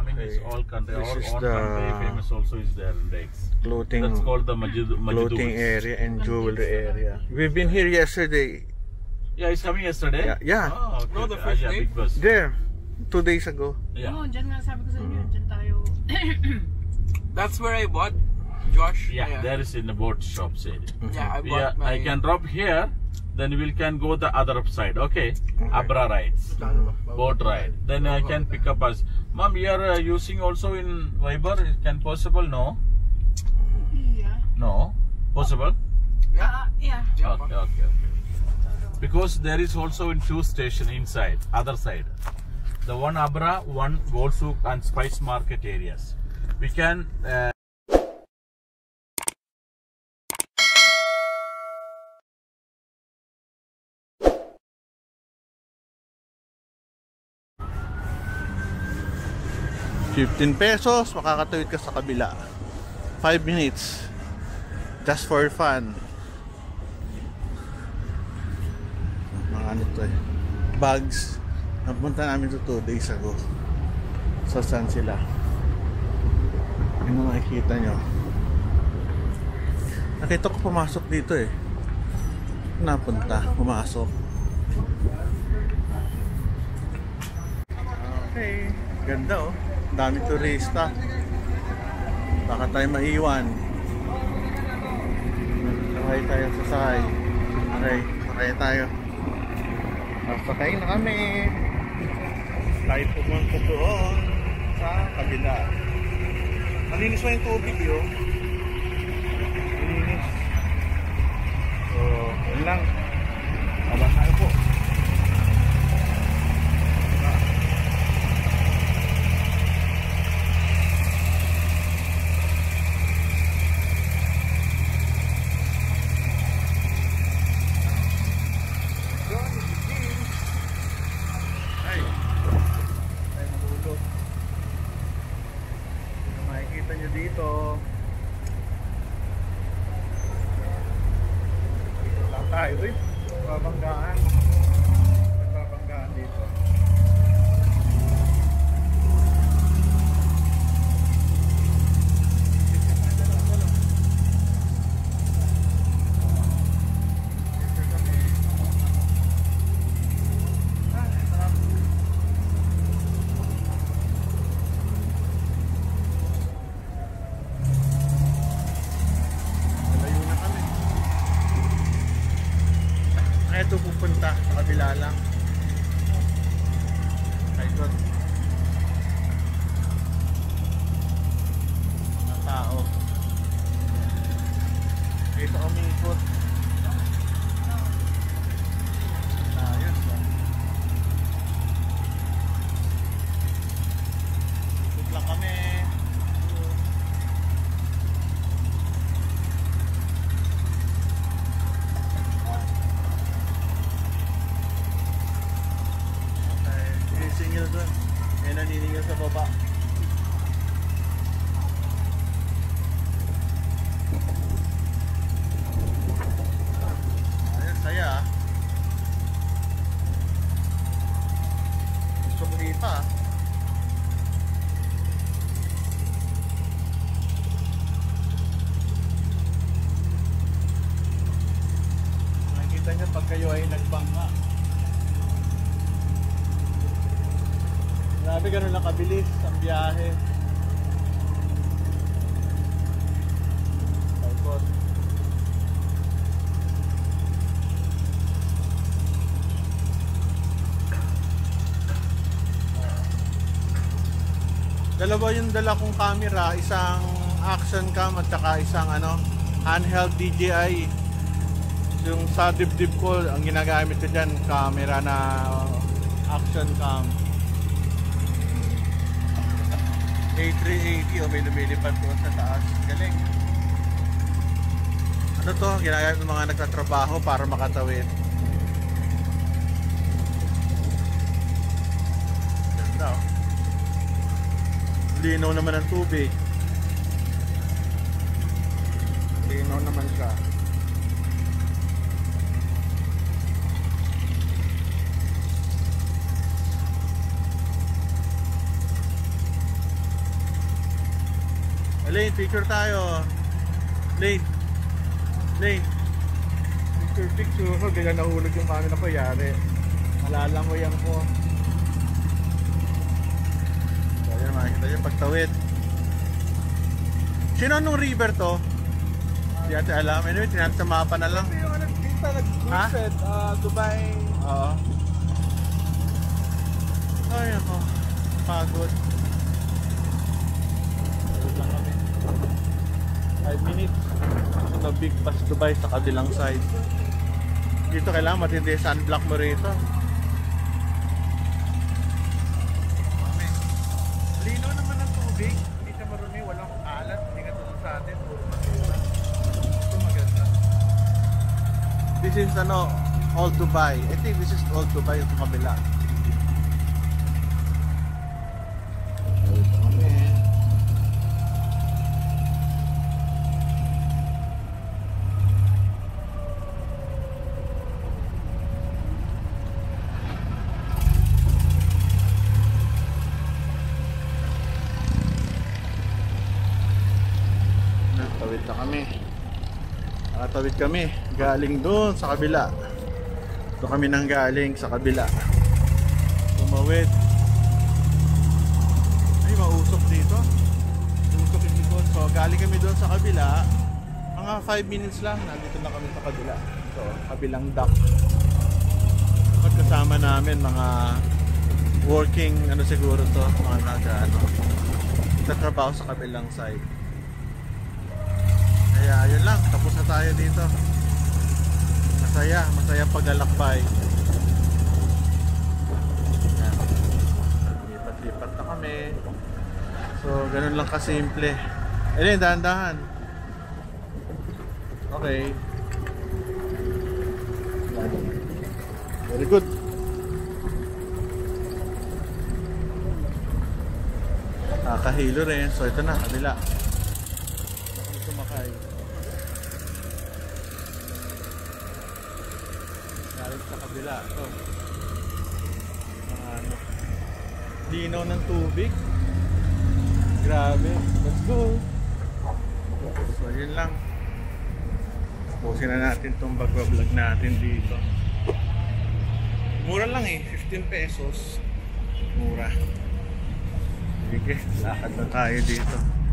mean, it's all country. This Our is own the country famous also is there in Lakes. clothing, That's called the Majid clothing area and jewelry area. We've been here yesterday. Yeah, it's coming yesterday. Yeah. Oh, okay. No, the first yeah, day? big bus. There, 2 days ago. Yeah. Oo, dyan nga sabi ko sa inyo, dyan tayo. That's where I bought, Josh. Yeah, there is in the boat shops area. Yeah, I Yeah, bought my... I can drop here. Then we can go the other side. Okay. Abra rides, boat ride. Then I can pick up us. Mom, you are using also in Viber. Can possible? No. Yeah. No. Possible. Yeah. Yeah. Yeah, Okay. Because there is also in 2 station inside, other side. The one Abra, one Golsuk and Spice Market areas. We can. 15 pesos, makakatawid ka sa kabila. 5 minutes. Just for fun. Mga ano to eh. Bags. Napunta namin to 2 days ago. So saan sila? Yung makikita nyo. Nakita ko pumasok dito eh. Napunta, pumasok. Okay, ganda oh. Dami turista. Baka tayo maiwan. Sakay tayo sa sakay. Okay, sakay tayo. Sakay na kami. Tayo pumunta doon sa kabila. Malinis mo yung tubig yun. Malinis. So, yun lang. Abang tayo po. Dito lang tayo rin babanggaan dito. Ito pupunta sa kabila lang. Ikot. Mga tao. Dito umikot. Ayos ba? Ikot lang kami. Singil doon. May naniningil sa baba. Ayun, saya ah. Gusto ko dito ah. Nakikita niyo pag kayo ay nagbangka. Grabe, ganun lang kabilis ang biyahe. Taikot. Dalawa yung dala kong camera, isang action cam at saka isang handheld DJI. Yung sa dibdib ko, ang ginagamit ko dyan, camera na action cam. A380 o may lumilipad doon sa taas. Galing. Ano to? Ginagamit ng mga nagtatrabaho para makatawid. Ganda oh. Linaw naman ang tubig. Linaw naman siya. Lane, picture tayo. Lane. Picture. Oh, bigla nahulog yung camera ko, yari. Malala mo yan po. So, yan, makikita yung pagtawid. Sino nung river to? Hindi natin alam. Anyway, tinanong sa mapa na lang. Yung nagpinta, nag-visit, Dubai. Oo. Ay, ako. Pagod. Pagod lang kami. 5 minutes. So, Big Bus Dubai sa kabilang side. Dito kailangan matindi sunblock mo rito. Lino naman ang tubig. Hindi siya marumi. Walang alat. Hindi ka tulad sa atin. Ito maganda. This is Old Dubai. I think this is Old Dubai yung kabila. Ito kami. Tawid na kami. Nakatawid kami. Galing doon sa kabila. Doon kami nang galing sa kabila. Tumawid. Ay, mausok dito. Usok yung likod. So, galing kami doon sa kabila. Mga 5 minutes lang. Nandito na kami sa kabila. So, kabilang dock. Kasama namin mga working, siguro to. Mga nagtatrabaho sa kabilang side. Kaya yun lang, tapos na tayo dito. Masaya paglalakbay. Lipat-lipat na kami. So, ganun lang kasimple. Ayun, dahan-dahan. Okay. Very good. Nakahilo rin. So, ito na, kabila. Sumakay. Galing sa kabila. Ito. Linaw ng tubig. Grabe. Let's go. So, yun lang. Pusin na natin itong bagwa-vlog natin dito. Mura lang 15 pesos. Mura. Sige, lakad na tayo dito.